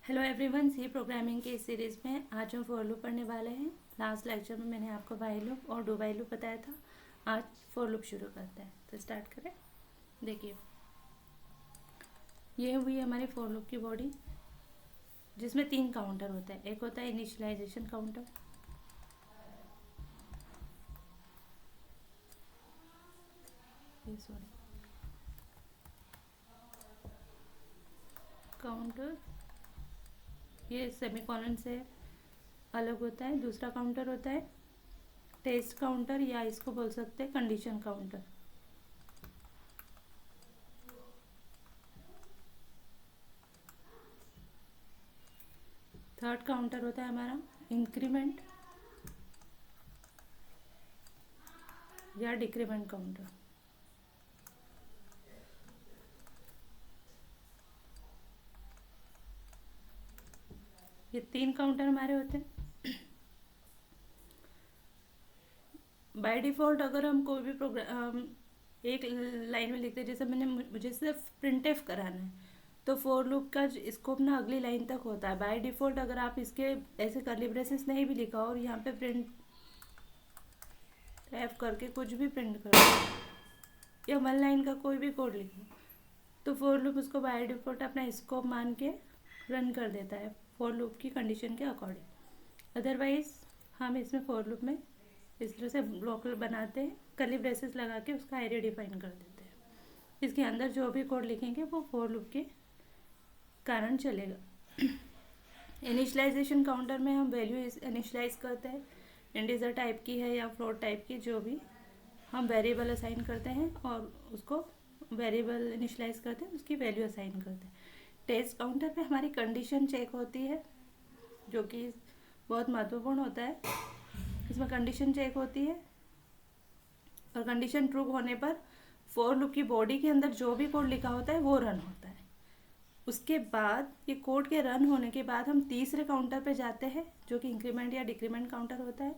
Hello everyone, सी programming के इस series में आज हम फॉर लूप पढ़ने वाले हैं। लास्ट लेक्चर में मैंने आपको वाइल लूप और डू वाइल लूप बताया था। आज फॉर लूप शुरू करते हैं, तो स्टार्ट करें। देखिए, ये हुई हमारी फॉर लूप की बॉडी, जिसमें 3 काउंटर होते हैं। एक होता है इनिशियलाइजेशन काउंटर, काउंटर ये सेमीकोलन से अलग होता है। दूसरा काउंटर होता है टेस्ट काउंटर, या इसको बोल सकते हैं कंडीशन काउंटर। थर्ड काउंटर होता है हमारा इंक्रीमेंट या डिक्रीमेंट काउंटर। ये 3 काउंटर हमारे होते हैं। बाय डिफ़ॉल्ट अगर हम कोई भी प्रोग्राम एक लाइन में लिखते हैं, जैसे मुझे सिर्फ प्रिंट एफ कराना है, तो फॉर लूप का स्कोप ना अगली लाइन तक होता है। बाय डिफ़ॉल्ट अगर आप इसके ऐसे कर्ली ब्रेसेस नहीं भी लिखा और यहाँ पे प्रिंट एफ करके कुछ भी प्रिंट करो या 1 लाइन का कोई भी कोड लिखो, तो फॉर लूप उसको बाय डिफ़ॉल्ट अपना स्कोप मान के रन कर देता है फॉर लूप की कंडीशन के अकॉर्डिंग। अदरवाइज हम इसमें फॉर लूप में इस तरह से ब्लॉक बनाते हैं, कर्ली ब्रेसेस लगा के उसका एरिया डिफाइन कर देते हैं। इसके अंदर जो भी कोड लिखेंगे वो फॉर लूप के कारण चलेगा। इनिशियलाइजेशन काउंटर में हम वैल्यू इनिशियलाइज करते हैं, इंटीजर टाइप की है या फ्लोट टाइप की, जो भी हम वेरिएबल असाइन करते हैं और उसको वेरिएबल इनिशियलाइज करते हैं, उसकी वैल्यू असाइन करते हैं। टेस्ट काउंटर पे हमारी कंडीशन चेक होती है, जो कि बहुत महत्वपूर्ण होता है। इसमें कंडीशन चेक होती है और कंडीशन ट्रू होने पर फॉर लूप की बॉडी के अंदर जो भी कोड लिखा होता है वो रन होता है। उसके बाद ये कोड के रन होने के बाद हम तीसरे काउंटर पे जाते हैं, जो कि इंक्रीमेंट या डिक्रीमेंट काउंटर होता है।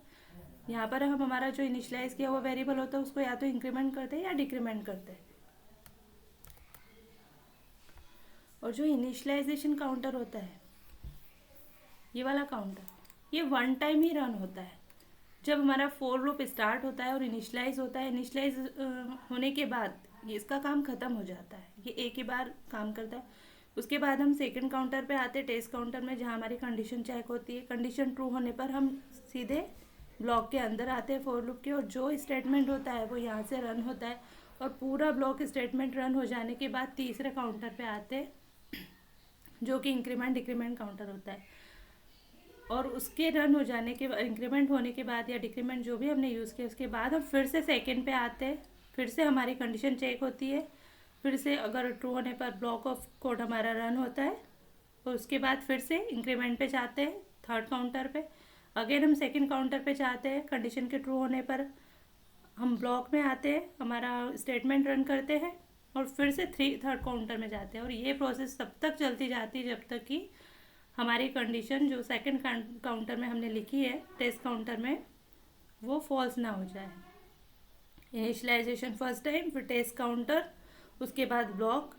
यहाँ पर हम हमारा जो इनिशियलाइज किया हुआ वेरिएबल होता है उसको या तो इंक्रीमेंट करते हैं या डिक्रीमेंट करते हैं। और जो इनिशियलाइजेशन काउंटर होता है, ये वाला काउंटर, ये 1 टाइम ही रन होता है। जब हमारा फॉर लूप स्टार्ट होता है और इनिशियलाइज होता है, इनिशियलाइज होने के बाद इसका काम ख़त्म हो जाता है, ये एक ही बार काम करता है। उसके बाद हम सेकंड काउंटर पे आते हैं, टेस्ट काउंटर में, जहाँ हमारी कंडीशन चेक होती है। कंडीशन ट्रू होने पर हम सीधे ब्लॉक के अंदर आते हैं फॉर लूप के, और जो स्टेटमेंट होता है वो यहाँ से रन होता है। और पूरा ब्लॉक स्टेटमेंट रन हो जाने के बाद तीसरे काउंटर पर आते हैं, जो कि इंक्रीमेंट डिक्रीमेंट काउंटर होता है। और उसके रन हो जाने के इंक्रीमेंट होने के बाद या डिक्रीमेंट जो भी हमने यूज़ किया, उसके बाद हम फिर से सेकंड पे आते हैं, फिर से हमारी कंडीशन चेक होती है, फिर से अगर ट्रू होने पर ब्लॉक ऑफ कोड हमारा रन होता है, और उसके बाद फिर से इंक्रीमेंट पे जाते हैं थर्ड काउंटर पे। अगेन हम सेकंड काउंटर पे जाते हैं, कंडीशन के ट्रू होने पर हम ब्लॉक में आते हैं, हमारा स्टेटमेंट रन करते हैं, और फिर से थर्ड काउंटर में जाते हैं। और ये प्रोसेस तब तक चलती जाती है जब तक कि हमारी कंडीशन जो सेकंड काउंटर में हमने लिखी है टेस्ट काउंटर में, वो फॉल्स ना हो जाए। इनिशियलाइजेशन फर्स्ट टाइम, फिर टेस्ट काउंटर, उसके बाद ब्लॉक,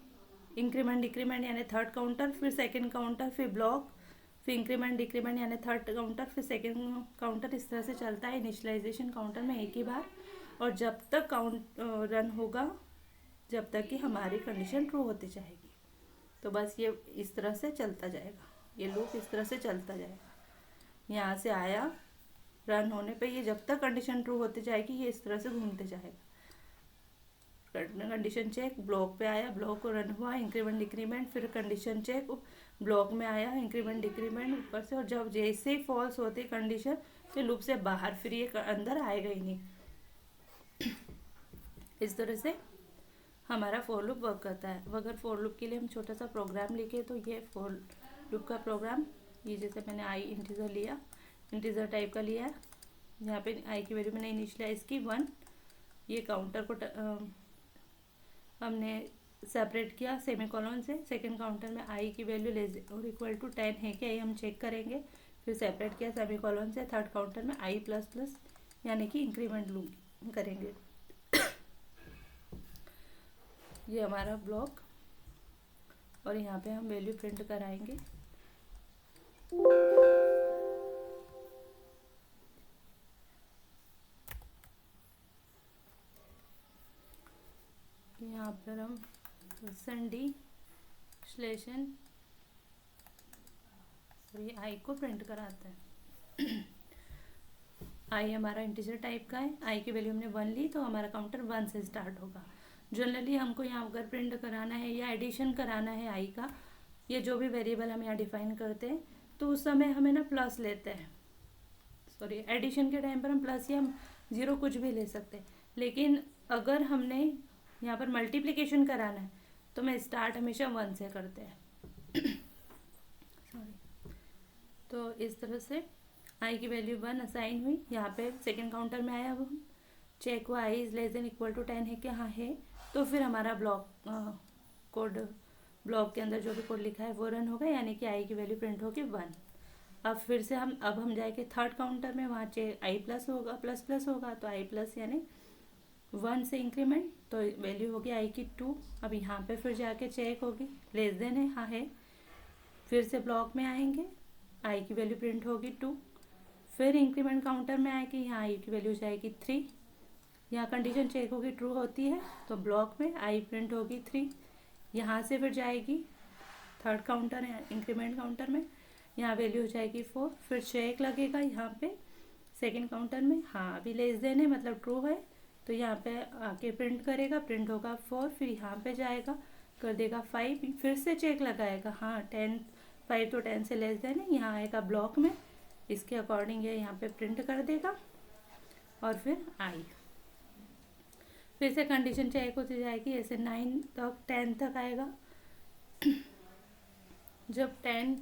इंक्रीमेंट डिक्रीमेंट यानी थर्ड काउंटर, फिर सेकंड काउंटर, फिर ब्लॉक, फिर इंक्रीमेंट डिक्रीमेंट यानी थर्ड काउंटर, फिर सेकंड काउंटर। इस तरह से चलता है इनिशियलाइजेशन काउंटर में एक ही बार, और जब तक काउंट रन होगा, जब तक कि हमारी कंडीशन ट्रू होती जाएगी। तो बस ये इस तरह से चलता जाएगा, ये लूप इस तरह से चलता जाएगा। यहाँ से आया, रन होने पे ये जब तक कंडीशन ट्रू होती जाएगी, ये इस तरह से घूमते जाएगा। कंडीशन चेक, ब्लॉक पे आया, ब्लॉक को रन हुआ, इंक्रीमेंट डिक्रीमेंट, फिर कंडीशन चेक, ब्लॉक में आया, इंक्रीमेंट डिक्रीमेंट ऊपर से, और जब जैसे ही फॉल्स होती कंडीशन, तो लूप से बाहर, फिर ये अंदर आएगा ही नहीं। इस तरह से हमारा फॉर लूप वर्क करता है। अगर फॉर लूप के लिए हम छोटा सा प्रोग्राम लिखे, तो ये फॉर लूप का प्रोग्राम, ये जैसे मैंने आई इंटीजर लिया, इंटीजर टाइप का लिया, यहाँ पे आई की वैल्यू मैंने इनिशियलाइज की 1, ये काउंटर को हमने सेपरेट किया सेमीकोलन से। सेकंड काउंटर में आई की वैल्यू लेस और इक्वल टू 10 है क्या, ये हम चेक करेंगे, फिर सेपरेट किया सेमीकोलन से। थर्ड काउंटर में आई प्लस प्लस यानी कि इंक्रीमेंट लूप करेंगे। ये हमारा ब्लॉक, और यहाँ पे हम वैल्यू प्रिंट कराएंगे यहाँ पर हम डी स्लेशन ये आई को प्रिंट कराते हैं। आई हमारा इंटीजर टाइप का है, आई की वैल्यू हमने 1 ली तो हमारा काउंटर 1 से स्टार्ट होगा। जनरली हमको यहाँ अगर प्रिंट कराना है या एडिशन कराना है आई का, ये जो भी वेरिएबल हम यहाँ डिफाइन करते हैं तो उस समय हमें ना प्लस लेते हैं। सॉरी, एडिशन के टाइम पर हम प्लस या 0 कुछ भी ले सकते हैं, लेकिन अगर हमने यहाँ पर मल्टीप्लिकेशन कराना है तो मैं स्टार्ट हमेशा 1 से करते हैं। सॉरी, तो इस तरह से आई की वैल्यू 1 असाइन हुई। यहाँ पे सेकंड काउंटर में आया, अब हम चेक हुआ I is less than equal to 10 है कि हाँ है, तो फिर हमारा कोड ब्लॉक के अंदर जो भी कोड लिखा है वो रन होगा, यानी कि आई की वैल्यू प्रिंट होगी 1। अब फिर से हम जाएंगे थर्ड काउंटर में, वहाँ आई प्लस होगा, प्लस प्लस होगा, तो आई प्लस यानी 1 से इंक्रीमेंट, तो वैल्यू होगी आई की 2। अब यहाँ पे फिर जाके चेक होगी, लेस देन है, हाँ है, फिर से ब्लॉक में आएंगे, आई की वैल्यू प्रिंट होगी 2। फिर इंक्रीमेंट काउंटर में आएगी, यहाँ आई की वैल्यू जाएगी 3, यहाँ कंडीशन चेक होगी ट्रू होती है तो ब्लॉक में आई प्रिंट होगी 3। यहाँ से फिर जाएगी थर्ड काउंटर है इंक्रीमेंट काउंटर में, यहाँ वैल्यू हो जाएगी 4, फिर चेक लगेगा यहाँ पे सेकंड काउंटर में, हाँ अभी लेस देन है मतलब ट्रू है, तो यहाँ पे आके प्रिंट करेगा, प्रिंट होगा 4, फिर यहाँ पे जाएगा कर देगा 5, फिर से चेक लगाएगा, हाँ 5 तो 10 से लेस देन है, यहाँ आएगा ब्लॉक में, इसके अकॉर्डिंग ये यहाँ पे प्रिंट कर देगा, और फिर आई, फिर से कंडीशन चेक होती जाएगी, ऐसे 9 तक 10 तक आएगा। जब 10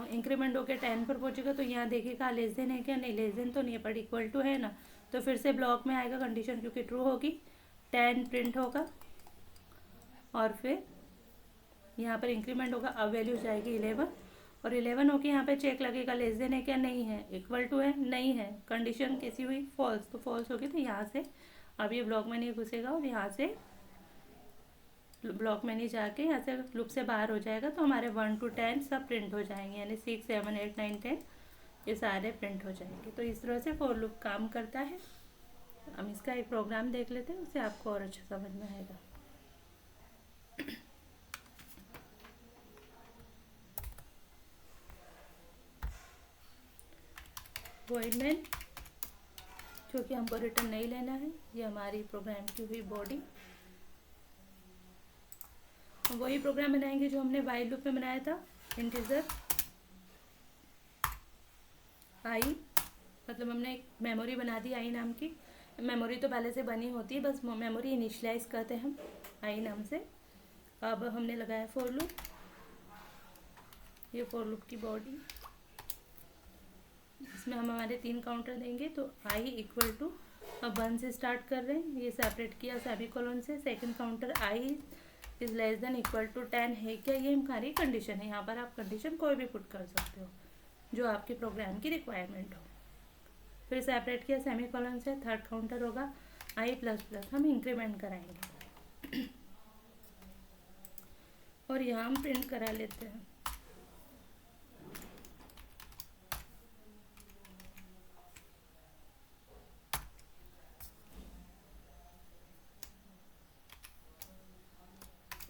इंक्रीमेंट होकर 10 पर पहुंचेगा तो यहाँ देखिएगा लेस देन है क्या, नहीं लेस देन तो नहीं है, पर इक्वल टू है ना, तो फिर से ब्लॉक में आएगा कंडीशन क्योंकि ट्रू होगी, 10 प्रिंट होगा, और फिर यहाँ पर इंक्रीमेंट होगा, अब वैल्यू जाएगी 11, और 11 होके यहाँ पे चेक लगेगा लेस देन है क्या, नहीं है, इक्वल टू है, नहीं है, कंडीशन कैसी हुई फॉल्स, तो फॉल्स होगी, तो यहाँ से अब ये ब्लॉक में नहीं घुसेगा और यहाँ से ब्लॉक में नहीं जाके यहाँ से लूप से बाहर हो जाएगा, तो हमारे 1 to 10 सब प्रिंट हो जाएंगे, यानी 6 7 8 9 10 ये सारे प्रिंट हो जाएंगे। तो इस तरह से फॉर लूप काम करता है। हम इसका एक प्रोग्राम देख लेते हैं, उससे आपको और अच्छा समझ में आएगा। वॉइड मेन, क्योंकि हमको रिटर्न नहीं लेना है, ये हमारी प्रोग्राम की हुई बॉडी। वही प्रोग्राम बनाएंगे जो हमने वाइल लूप में बनाया था, इंटीजर आई, मतलब हमने एक मेमोरी बना दी आई नाम की, मेमोरी तो पहले से बनी होती है, बस मेमोरी इनिशियलाइज करते हैं हम आई नाम से। अब हमने लगाया फॉर लूप, ये फॉर लूप की बॉडी, इसमें हम हमारे 3 काउंटर देंगे, तो आई इक्वल टू, अब 1 से स्टार्ट कर रहे हैं, ये सेपरेट किया सेमीकोलन से, second counter I is less than equal to 10 है क्या, ये हमारी कंडीशन है। यहाँ पर आप कंडीशन कोई भी पुट कर सकते हो जो आपके प्रोग्राम की रिक्वायरमेंट हो। फिर सेपरेट किया सेमीकोलन से, थर्ड काउंटर होगा आई प्लस प्लस, हम इंक्रीमेंट कराएंगे और यहाँ हम प्रिंट करा लेते हैं।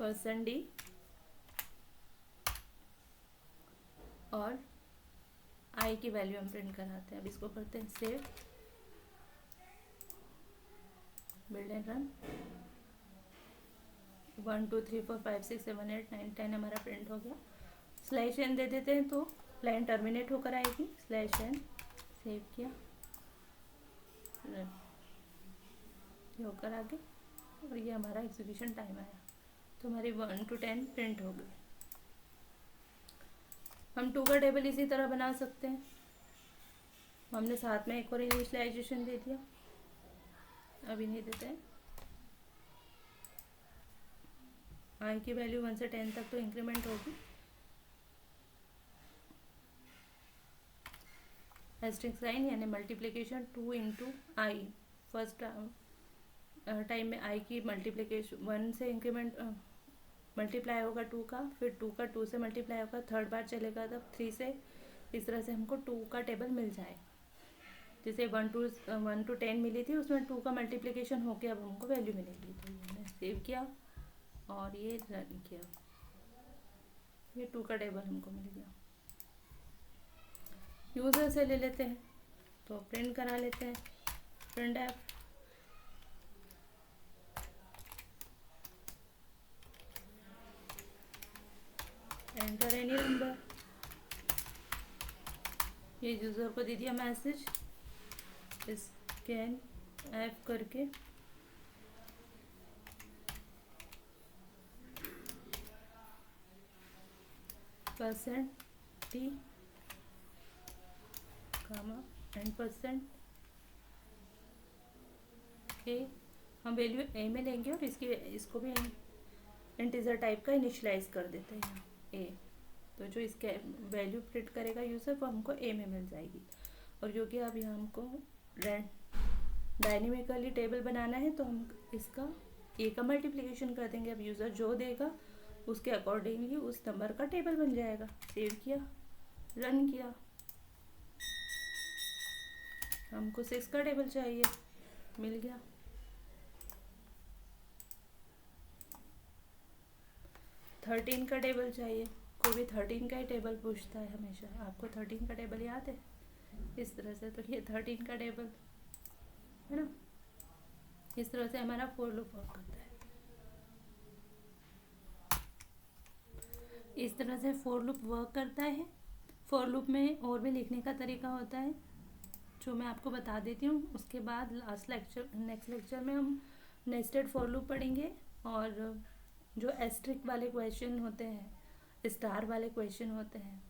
%d और आई की वैल्यू हम प्रिंट कराते हैं। अब इसको करते हैं सेव, बिल्ड एंड रन। 1 2 3 4 5 6 7 8 9 10 हमारा प्रिंट हो गया। स्लैश एन दे देते हैं तो लाइन टर्मिनेट होकर आएगी, स्लैश एन, सेव किया, ये होकर आगे, और ये हमारा एग्जीक्यूशन टाइम आया, तो हमारी 1 to 10 प्रिंट हो गई। हम 2 का टेबल इसी तरह बना सकते हैं, हमने साथ में एक और इनिशियलाइजेशन दे दिया, अभी नहीं देते हैं। आई की वैल्यू 1 से 10 तक तो इंक्रीमेंट होगी, एस्टेरिस्क साइन यानी मल्टीप्लिकेशन 2 इंटू आई, फर्स्ट टाइम में आई की मल्टीप्लिकेशन 1 से इंक्रीमेंट मल्टीप्लाई होगा 2 का, फिर 2 का 2 से मल्टीप्लाई होगा, थर्ड बार चलेगा तब 3 से, इस तरह से हमको 2 का टेबल मिल जाएगा। जैसे 1 to 10 मिली थी, उसमें 2 का मल्टीप्लिकेशन होके अब हमको वैल्यू मिलेगी। तो मैंने सेव किया और ये रन किया, ये 2 का टेबल हमको मिल गया। यूज़र से ले लेते हैं, तो प्रिंट करा लेते हैं, print F enter any number, ये यूज़र को दे दिया मैसेज स्कैन ऐप करके, %t एंड %a, हम वैल्यू a में लेंगे और इसको भी इंटीजर टाइप का इनिशलाइज कर देते हैं यहाँ a। तो जो इसके वैल्यू प्रिंट करेगा यूज़र वो हमको a में मिल जाएगी। और क्योंकि अब यहाँ हमको डायनेमिकली टेबल बनाना है तो हम इसका a का मल्टीप्लिकेशन कर देंगे। अब यूज़र जो देगा उसके अकॉर्डिंगली उस नंबर का टेबल बन जाएगा। सेव किया, रन किया, हमको 6 का टेबल चाहिए, मिल गया। थर्टीन का टेबल चाहिए, कोई भी 13 का ही टेबल पूछता है हमेशा। आपको 13 का टेबल याद है? इस तरह से, तो ये 13 का टेबल है ना। इस तरह से हमारा फॉर लूप वर्क करता है। इस तरह से फॉर लूप वर्क करता है। फॉर लूप में और भी लिखने का तरीका होता है जो मैं आपको बता देती हूँ। उसके बाद नेक्स्ट लेक्चर में हम नेस्टेड फॉर लूप पढ़ेंगे, और जो एस्ट्रिक वाले क्वेश्चन होते हैं, स्टार वाले क्वेश्चन होते हैं,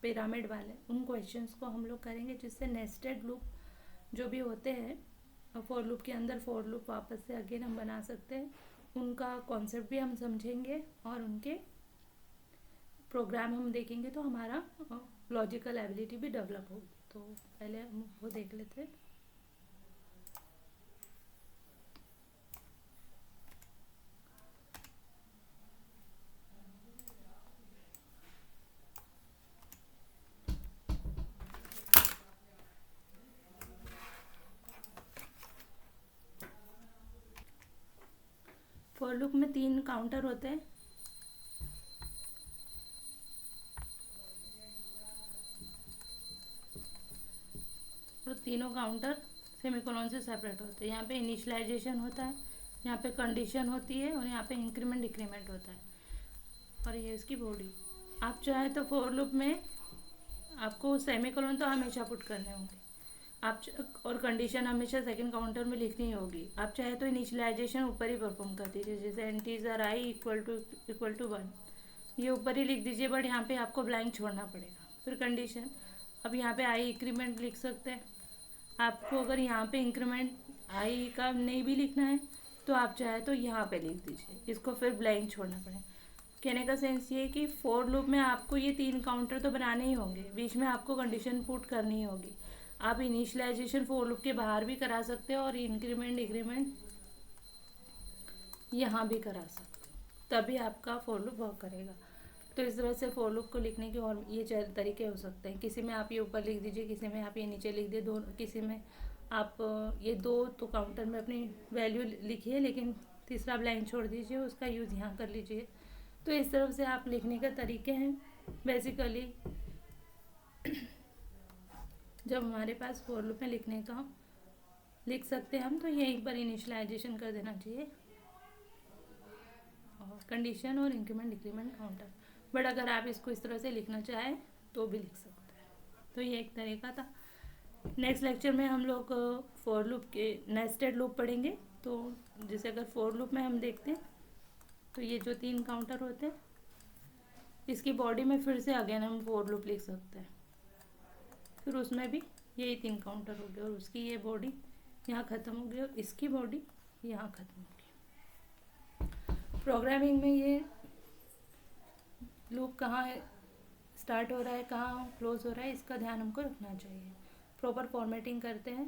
पिरामिड वाले, उन क्वेश्चंस को हम लोग करेंगे, जिससे नेस्टेड लूप जो भी होते हैं फॉर लूप के अंदर फॉर लूप वापस से अगेन हम बना सकते हैं। उनका कॉन्सेप्ट भी हम समझेंगे और उनके प्रोग्राम हम देखेंगे, तो हमारा लॉजिकल एबिलिटी भी डेवलप होगी। तो पहले हम वो देख लेते हैं। फॉर लूप में 3 काउंटर होते हैं। और तीनों काउंटर सेमीकोलन से सेपरेट होते हैं। यहाँ पे इनिशियलाइजेशन होता है, यहाँ पे कंडीशन होती है, और यहाँ पे इंक्रीमेंट डिक्रीमेंट होता है, और ये इसकी बॉडी। आप चाहे तो फॉर लूप में आपको सेमीकोलन तो हमेशा पुट करने होंगे, और कंडीशन हमेशा सेकंड काउंटर में लिखनी होगी। आप चाहे तो इनिशियलाइजेशन ऊपर ही परफॉर्म कर दीजिए, जैसे इंटीजर i इक्वल टू 1, ये ऊपर ही लिख दीजिए, बट यहाँ पे आपको ब्लैंक छोड़ना पड़ेगा। फिर कंडीशन, अब यहाँ पे i इंक्रीमेंट लिख सकते हैं। आपको अगर यहाँ पे इंक्रीमेंट i का नहीं भी लिखना है तो आप चाहे तो यहाँ पे लिख दीजिए, इसको फिर ब्लैंक छोड़ना पड़ेगा। कहने का सेंस ये कि फॉर लूप में आपको ये 3 काउंटर तो बनाने ही होंगे, बीच में आपको कंडीशन पुट करनी होगी। आप इनिशियलाइजेशन फॉर लूप के बाहर भी करा सकते हो, और इंक्रीमेंट डिक्रीमेंट यहाँ भी करा सकते हो, तभी आपका फॉर लूप वर्क करेगा। तो इस तरह से फॉर लूप को लिखने के और ये 4 तरीके हो सकते हैं। किसी में आप ये ऊपर लिख दीजिए, किसी में आप ये नीचे लिख दिए, दोनों। किसी में आप ये 2 तो काउंटर में अपनी वैल्यू लिखिए, लेकिन तीसरा ब्लैंक छोड़ दीजिए, उसका यूज़ यहाँ कर लीजिए। तो इस तरह से आप लिखने के तरीके हैं बेसिकली। जब हमारे पास फॉर लूप में लिखने का लिख सकते हैं हम, तो ये एक बार इनिशियलाइजेशन कर देना चाहिए, और कंडीशन और इंक्रीमेंट डिक्रीमेंट काउंटर। बट अगर आप इसको इस तरह से लिखना चाहें तो भी लिख सकते हैं। तो ये एक तरीका था। नेक्स्ट लेक्चर में हम लोग फॉर लूप के नेस्टेड लूप पढ़ेंगे। तो जैसे अगर फॉर लूप में हम देखते हैं तो ये जो 3 काउंटर होते हैं, इसकी बॉडी में फिर से अगेन हम फॉर लूप लिख सकते हैं। फिर उसमें भी यही 3 काउंटर हो गए, और उसकी ये बॉडी यहाँ ख़त्म हो गई, और इसकी बॉडी यहाँ ख़त्म हो गई। प्रोग्रामिंग में ये लूप कहाँ स्टार्ट हो रहा है, कहाँ क्लोज हो रहा है, इसका ध्यान हमको रखना चाहिए। प्रॉपर फॉर्मेटिंग करते हैं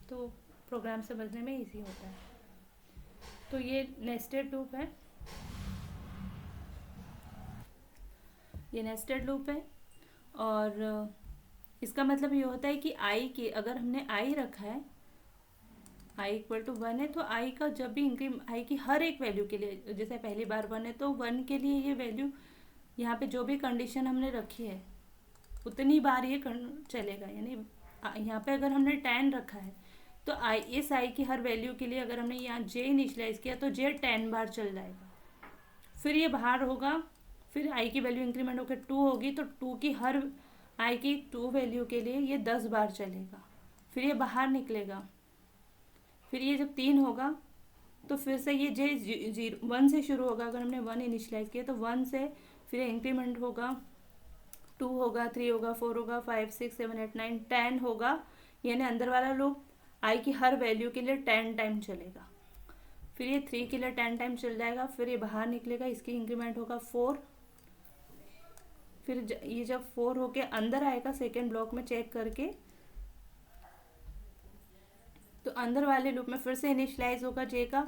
तो प्रोग्राम समझने में इजी होता है। तो ये नेस्टेड लूप है। ये नेस्टेड लूप है। और इसका मतलब ये होता है कि आई की, अगर हमने आई रखा है, आई इक्वल टू 1 है, तो आई का जब भी आई की हर एक वैल्यू के लिए, जैसे पहली बार 1 है तो 1 के लिए ये वैल्यू, यहाँ पे जो भी कंडीशन हमने रखी है उतनी बार ये चलेगा। यानी यहाँ पे अगर हमने 10 रखा है तो इस आई की हर वैल्यू के लिए अगर हमने यहाँ जे इनिशलाइज किया तो जे 10 बार चल जाएगा। फिर ये बाहर होगा, फिर आई की वैल्यू इंक्रीमेंट होकर 2 होगी तो 2 की हर आई की 2 वैल्यू के लिए ये 10 बार चलेगा। फिर ये बाहर निकलेगा। फिर ये जब 3 होगा तो फिर से ये जे 1 से शुरू होगा। अगर हमने 1 इनिशलाइज किया तो 1 से फिर इंक्रीमेंट होगा, 2 होगा, 3 होगा, 4 होगा, 5, 6, 7, 8, 9, 10 होगा। यानी अंदर वाला लूप आई की हर वैल्यू के लिए 10 टाइम चलेगा। फिर ये 3 के लिए 10 टाइम चल जाएगा। फिर ये बाहर निकलेगा, इसकी इंक्रीमेंट होगा 4। फिर ये जब 4 होके अंदर आएगा सेकेंड ब्लॉक में चेक करके, तो अंदर वाले लूप में फिर से इनिशियलाइज होगा जे का,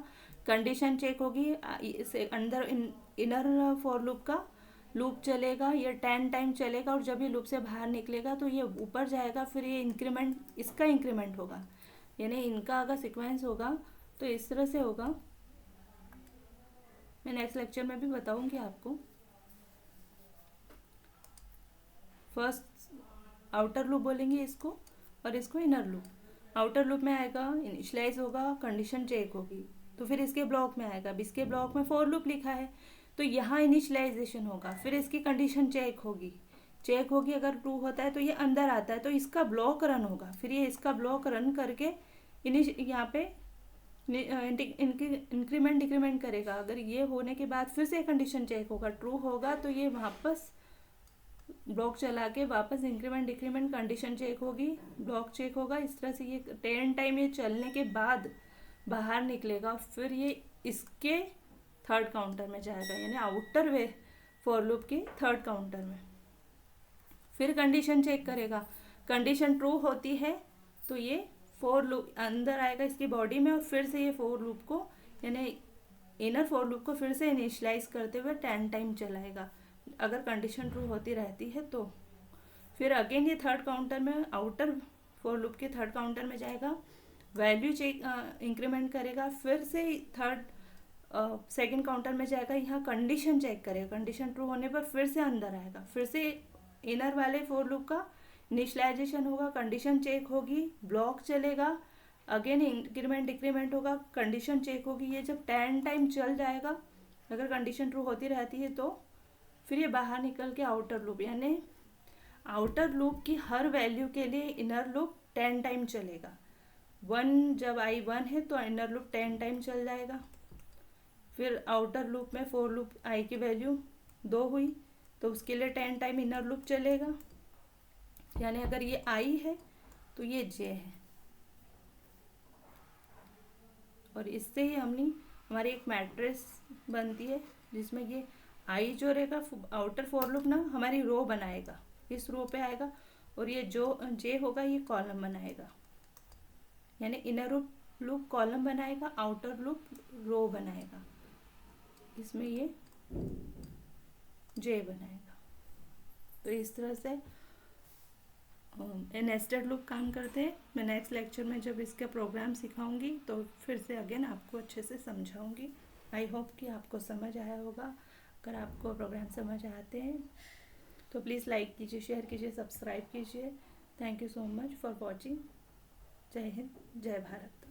कंडीशन चेक होगी, अंदर इनर फॉर लूप का लूप चलेगा, ये 10 टाइम चलेगा। और जब ये लूप से बाहर निकलेगा तो ये ऊपर जाएगा, फिर ये इंक्रीमेंट, इसका इंक्रीमेंट होगा। यानी इनका अगर सीक्वेंस होगा तो इस तरह से होगा। मैं नेक्स्ट लेक्चर में भी बताऊंगी आपको। फर्स्ट आउटर लूप बोलेंगे इसको, और इसको इनर लूप। आउटर लूप में आएगा, इनिशियलाइज होगा, कंडीशन चेक होगी, तो फिर इसके ब्लॉक में आएगा। अब इसके ब्लॉक में फॉर लूप लिखा है तो यहाँ इनिशियलाइजेशन होगा, फिर इसकी कंडीशन चेक होगी, अगर ट्रू होता है तो ये अंदर आता है तो इसका ब्लॉक रन होगा। फिर ये इसका ब्लॉक रन करके यहाँ पे इंक्रीमेंट डिक्रीमेंट करेगा। अगर ये होने के बाद फिर से कंडीशन चेक होगा, ट्रू होगा तो ये वापस ब्लॉक चला के वापस इंक्रीमेंट डिक्रीमेंट, कंडीशन चेक होगी, ब्लॉक चेक होगा। इस तरह से ये 10 टाइम ये चलने के बाद बाहर निकलेगा। फिर ये इसके थर्ड काउंटर में जाएगा, यानी आउटर वे फॉर लूप के थर्ड काउंटर में। फिर कंडीशन चेक करेगा, कंडीशन ट्रू होती है तो ये फॉर लूप अंदर आएगा इसकी बॉडी में, और फिर से ये फॉर लूप को, यानी इनर फॉर लूप को फिर से इनिशियलाइज करते हुए 10 टाइम चलाएगा, अगर कंडीशन ट्रू होती रहती है तो। फिर अगेन ये थर्ड काउंटर में, आउटर फॉर लूप के थर्ड काउंटर में जाएगा, वैल्यू चेक इंक्रीमेंट करेगा, फिर से थर्ड सेकेंड काउंटर में जाएगा, यहाँ कंडीशन चेक करेगा, कंडीशन ट्रू होने पर फिर से अंदर आएगा, फिर से इनर वाले फॉर लूप का इनिशियलाइजेशन होगा, कंडीशन चेक होगी, ब्लॉक चलेगा, अगेन इंक्रीमेंट डिक्रीमेंट होगा, कंडीशन चेक होगी। ये जब 10 टाइम चल जाएगा, अगर कंडीशन ट्रू होती रहती है तो फिर ये बाहर निकल के आउटर लूप, यानी आउटर लूप की हर वैल्यू के लिए इनर लूप 10 टाइम चलेगा। 1 जब आई 1 है तो इनर लूप 10 टाइम चल जाएगा। फिर आउटर लूप में फॉर लूप आई की वैल्यू 2 हुई तो उसके लिए 10 टाइम इनर लूप चलेगा। यानी अगर ये आई है तो ये जे है। और इससे ही हमारी एक मैट्रिक्स बनती है जिसमें ये आई जो रहेगा, आउटर फॉर लूप ना हमारी रो बनाएगा, इस रो पे आएगा, और ये जो जे होगा ये कॉलम बनाएगा। यानी इनर लूप कॉलम बनाएगा, आउटर लूप रो बनाएगा, इसमें ये जे बनाएगा। तो इस तरह से नेस्टेड लूप काम करते हैं। मैं नेक्स्ट लेक्चर में जब इसका प्रोग्राम सिखाऊंगी तो फिर से अगेन आपको अच्छे से समझाऊंगी। आई होप कि आपको समझ आया होगा। अगर आपको प्रोग्राम समझ आते हैं तो प्लीज़ लाइक कीजिए, शेयर कीजिए, सब्सक्राइब कीजिए। Thank you so much for watching. जय हिंद, जय भारत।